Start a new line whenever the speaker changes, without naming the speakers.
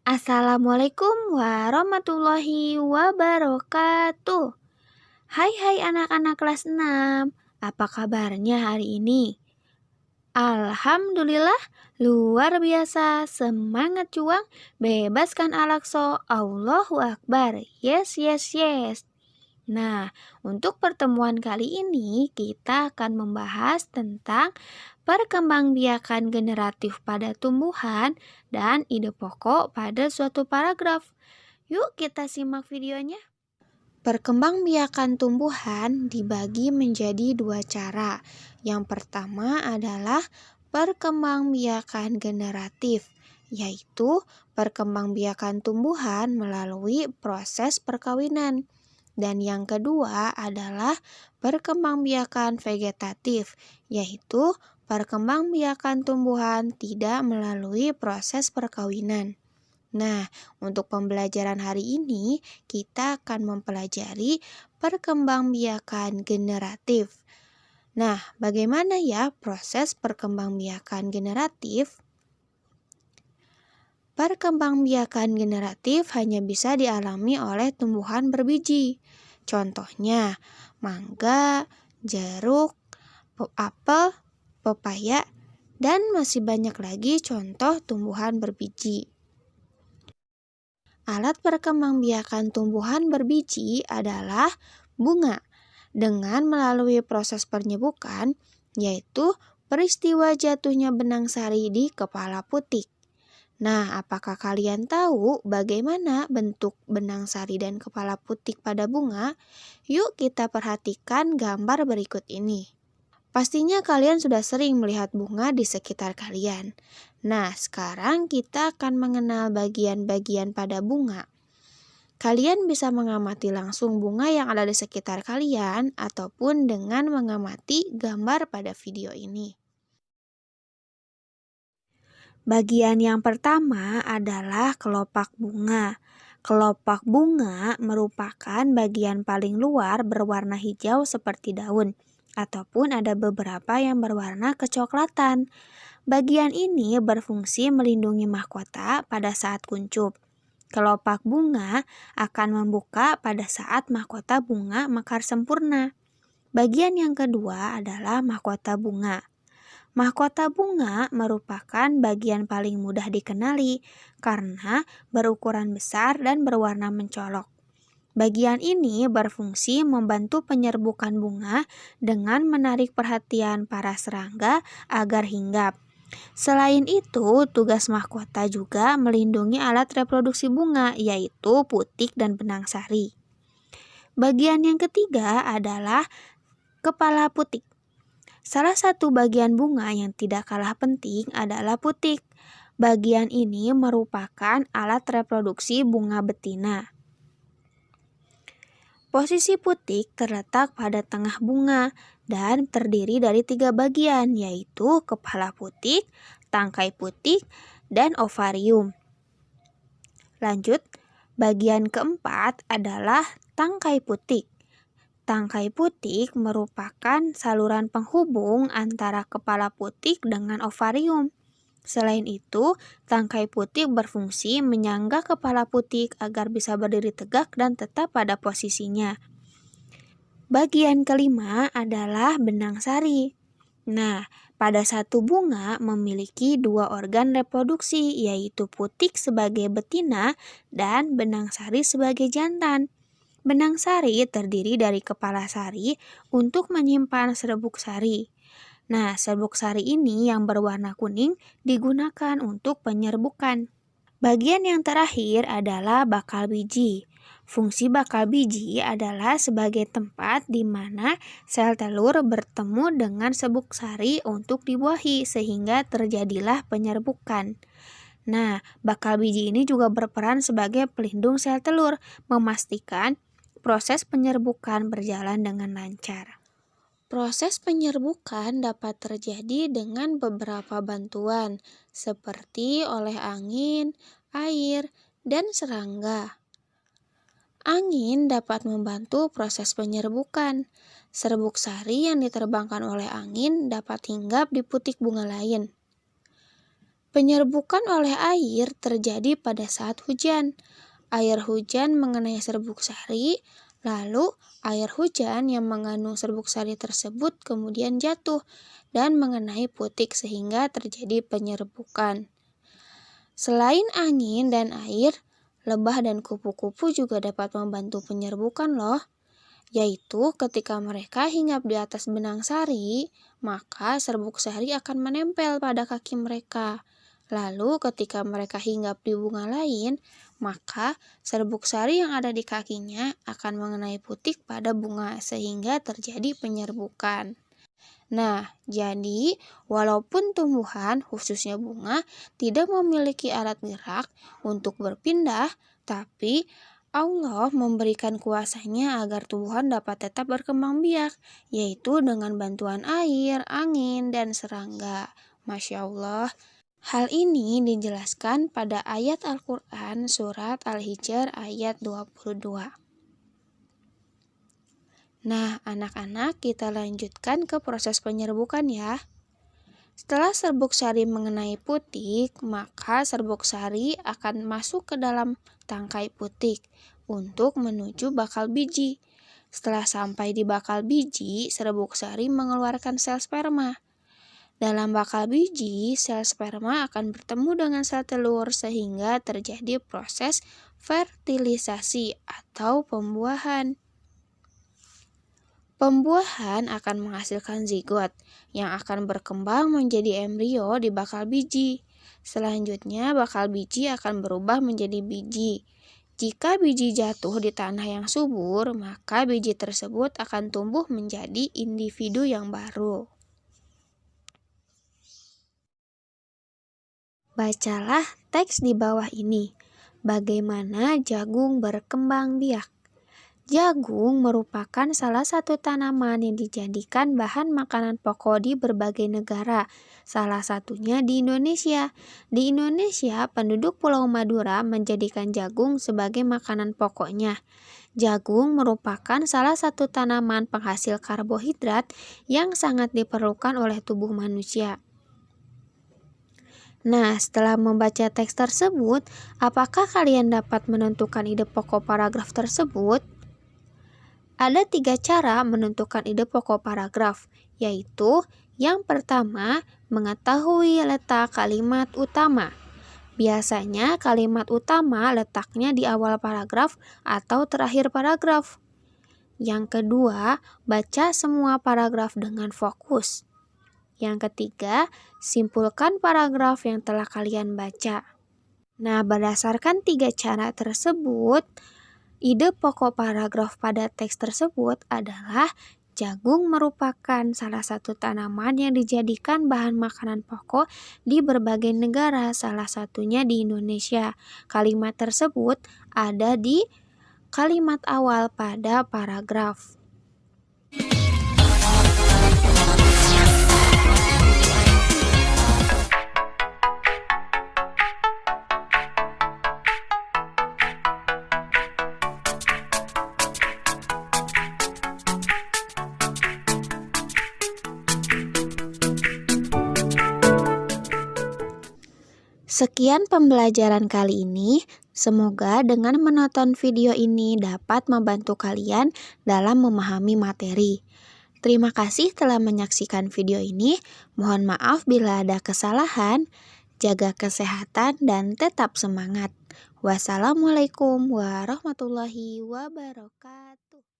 Assalamualaikum warahmatullahi wabarakatuh. Hai anak-anak kelas 6. Apa kabarnya hari ini? Alhamdulillah, luar biasa. Semangat juang, bebaskan Al-Aqsa. Allahu Akbar. Yes, yes, yes. Nah, untuk pertemuan kali ini kita akan membahas tentang perkembangbiakan generatif pada tumbuhan dan ide pokok pada suatu paragraf. Yuk kita simak videonya. Perkembangbiakan tumbuhan dibagi menjadi dua cara. Yang pertama adalah perkembangbiakan generatif, yaitu perkembangbiakan tumbuhan melalui proses perkawinan. Dan yang kedua adalah perkembangbiakan vegetatif, yaitu perkembangbiakan tumbuhan tidak melalui proses perkawinan. Nah, untuk pembelajaran hari ini, kita akan mempelajari perkembangbiakan generatif. Nah, bagaimana ya proses perkembangbiakan generatif? Perkembangbiakan generatif hanya bisa dialami oleh tumbuhan berbiji. Contohnya, mangga, jeruk, apel, pepaya, dan masih banyak lagi contoh tumbuhan berbiji. Alat perkembangbiakan tumbuhan berbiji adalah bunga dengan melalui proses penyebukan, yaitu peristiwa jatuhnya benang sari di kepala putik. Nah, apakah kalian tahu bagaimana bentuk benang sari dan kepala putik pada bunga? Yuk kita perhatikan gambar berikut ini. Pastinya kalian sudah sering melihat bunga di sekitar kalian. Nah, sekarang kita akan mengenal bagian-bagian pada bunga. Kalian bisa mengamati langsung bunga yang ada di sekitar kalian ataupun dengan mengamati gambar pada video ini. Bagian yang pertama adalah kelopak bunga. Kelopak bunga merupakan bagian paling luar berwarna hijau seperti daun, ataupun ada beberapa yang berwarna kecoklatan. Bagian ini berfungsi melindungi mahkota pada saat kuncup. Kelopak bunga akan membuka pada saat mahkota bunga mekar sempurna. Bagian yang kedua adalah mahkota bunga. Mahkota bunga merupakan bagian paling mudah dikenali karena berukuran besar dan berwarna mencolok. Bagian ini berfungsi membantu penyerbukan bunga dengan menarik perhatian para serangga agar hinggap. Selain itu, tugas mahkota juga melindungi alat reproduksi bunga, yaitu putik dan benang sari. Bagian yang ketiga adalah kepala putik. Salah satu bagian bunga yang tidak kalah penting adalah putik. Bagian ini merupakan alat reproduksi bunga betina. Posisi putik terletak pada tengah bunga dan terdiri dari 3 bagian, yaitu kepala putik, tangkai putik, dan ovarium. Lanjut, bagian keempat adalah tangkai putik. Tangkai putik merupakan saluran penghubung antara kepala putik dengan ovarium. Selain itu, tangkai putik berfungsi menyangga kepala putik agar bisa berdiri tegak dan tetap pada posisinya. Bagian kelima adalah benang sari. Nah, pada satu bunga memiliki 2 organ reproduksi, yaitu putik sebagai betina dan benang sari sebagai jantan. Benang sari terdiri dari kepala sari untuk menyimpan serbuk sari. Nah, serbuk sari ini yang berwarna kuning digunakan untuk penyerbukan. Bagian yang terakhir adalah bakal biji. Fungsi bakal biji adalah sebagai tempat di mana sel telur bertemu dengan serbuk sari untuk dibuahi sehingga terjadilah penyerbukan. Nah, bakal biji ini juga berperan sebagai pelindung sel telur, memastikan proses penyerbukan berjalan dengan lancar. Proses penyerbukan dapat terjadi dengan beberapa bantuan, seperti oleh angin, air, dan serangga. Angin dapat membantu proses penyerbukan. Serbuk sari yang diterbangkan oleh angin dapat hinggap di putik bunga lain. Penyerbukan oleh air terjadi pada saat hujan. Air hujan mengenai serbuk sari, lalu air hujan yang mengandung serbuk sari tersebut kemudian jatuh dan mengenai putik sehingga terjadi penyerbukan. Selain angin dan air, lebah dan kupu-kupu juga dapat membantu penyerbukan loh, yaitu ketika mereka hinggap di atas benang sari, maka serbuk sari akan menempel pada kaki mereka. Lalu ketika mereka hinggap di bunga lain, maka serbuk sari yang ada di kakinya akan mengenai putik pada bunga sehingga terjadi penyerbukan. Nah, jadi walaupun tumbuhan, khususnya bunga, tidak memiliki alat gerak untuk berpindah, tapi Allah memberikan kuasanya agar tumbuhan dapat tetap berkembang biak, yaitu dengan bantuan air, angin, dan serangga. Masya Allah. Hal ini dijelaskan pada ayat Al-Quran surat Al-Hijr ayat 22. Nah, anak-anak, kita lanjutkan ke proses penyerbukan ya. Setelah serbuk sari mengenai putik, maka serbuk sari akan masuk ke dalam tangkai putik untuk menuju bakal biji. Setelah sampai di bakal biji, serbuk sari mengeluarkan sel sperma. Dalam bakal biji, sel sperma akan bertemu dengan sel telur sehingga terjadi proses fertilisasi atau pembuahan. Pembuahan akan menghasilkan zigot yang akan berkembang menjadi embrio di bakal biji. Selanjutnya, bakal biji akan berubah menjadi biji. Jika biji jatuh di tanah yang subur, maka biji tersebut akan tumbuh menjadi individu yang baru. Bacalah teks di bawah ini. Bagaimana jagung berkembang biak? Jagung merupakan salah satu tanaman yang dijadikan bahan makanan pokok di berbagai negara, salah satunya di Indonesia. Di Indonesia, penduduk Pulau Madura menjadikan jagung sebagai makanan pokoknya. Jagung merupakan salah satu tanaman penghasil karbohidrat yang sangat diperlukan oleh tubuh manusia. Nah, setelah membaca teks tersebut, apakah kalian dapat menentukan ide pokok paragraf tersebut? Ada 3 cara menentukan ide pokok paragraf, yaitu yang pertama, mengetahui letak kalimat utama. Biasanya kalimat utama letaknya di awal paragraf atau terakhir paragraf. Yang kedua, baca semua paragraf dengan fokus. Yang ketiga, simpulkan paragraf yang telah kalian baca. Nah, berdasarkan 3 cara tersebut, ide pokok paragraf pada teks tersebut adalah jagung merupakan salah satu tanaman yang dijadikan bahan makanan pokok di berbagai negara, salah satunya di Indonesia. Kalimat tersebut ada di kalimat awal pada paragraf. Sekian pembelajaran kali ini. Semoga dengan menonton video ini dapat membantu kalian dalam memahami materi. Terima kasih telah menyaksikan video ini. Mohon maaf bila ada kesalahan. Jaga kesehatan dan tetap semangat. Wassalamualaikum warahmatullahi wabarakatuh.